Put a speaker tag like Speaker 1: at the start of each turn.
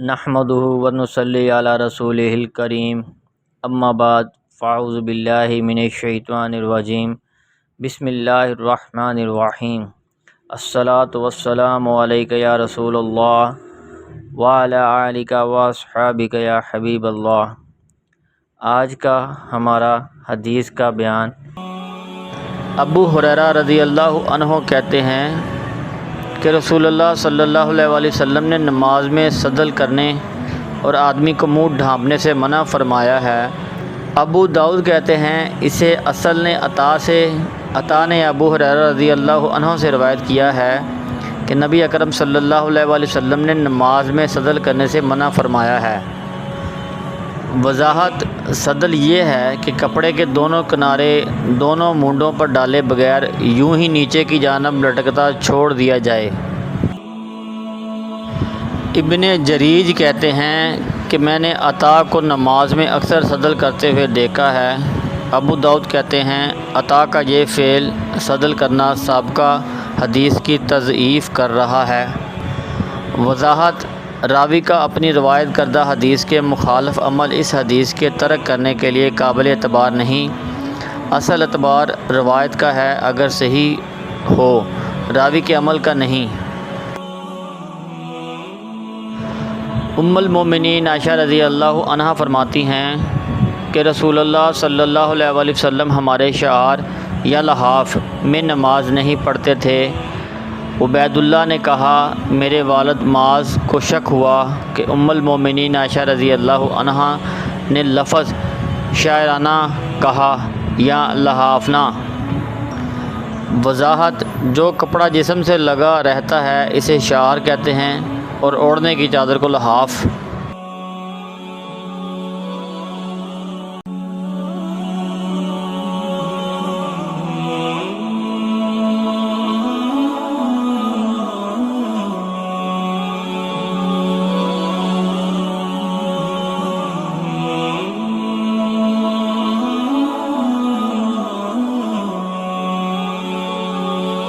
Speaker 1: نحمدہ ونصلی علی رسولہ الکریم اما بعد فاعوذ باللہ من الشیطان الرجیم بسم اللہ الرحمن الرحیم الصلاۃ والسلام علیک یا رسول اللہ وعلی آلک واصحابک یا حبیب اللہ۔ آج کا ہمارا حدیث کا بیان۔ ابو ہریرہ رضی اللہ عنہ کہتے ہیں کہ رسول اللہ صلی اللہ علیہ وآلہ وسلم نے نماز میں سدل کرنے اور آدمی کو منہ ڈھانپنے سے منع فرمایا ہے۔ ابو داؤد کہتے ہیں اسے اصل نے عطا نے ابو ہریرہ رضی اللہ عنہ سے روایت کیا ہے کہ نبی اکرم صلی اللہ علیہ وآلہ وسلم نے نماز میں سدل کرنے سے منع فرمایا ہے۔ وضاحت سدل یہ ہے کہ کپڑے کے دونوں کنارے دونوں مونڈوں پر ڈالے بغیر یوں ہی نیچے کی جانب لٹکتا چھوڑ دیا جائے۔ ابن جریج کہتے ہیں کہ میں نے عطا کو نماز میں اکثر سدل کرتے ہوئے دیکھا ہے۔ ابو داؤد کہتے ہیں عطا کا یہ فعل سدل کرنا سابقہ حدیث کی تضعیف کر رہا ہے۔ وضاحت راوی کا اپنی روایت کردہ حدیث کے مخالف عمل اس حدیث کے ترک کرنے کے لیے قابل اعتبار نہیں، اصل اعتبار روایت کا ہے اگر صحیح ہو، راوی کے عمل کا نہیں۔ ام المومنین عائشہ رضی اللہ عنہا فرماتی ہیں کہ رسول اللہ صلی اللہ علیہ وآلہ وسلم ہمارے شعار یا لحاف میں نماز نہیں پڑھتے تھے۔ عبید اللہ نے کہا میرے والد معاذ کو شک ہوا کہ ام المومنین عائشہ رضی اللہ عنہا نے لفظ شاعرانہ کہا یا لحافنا۔ وضاحت جو کپڑا جسم سے لگا رہتا ہے اسے شعار کہتے ہیں اور اوڑھنے کی چادر کو لحاف۔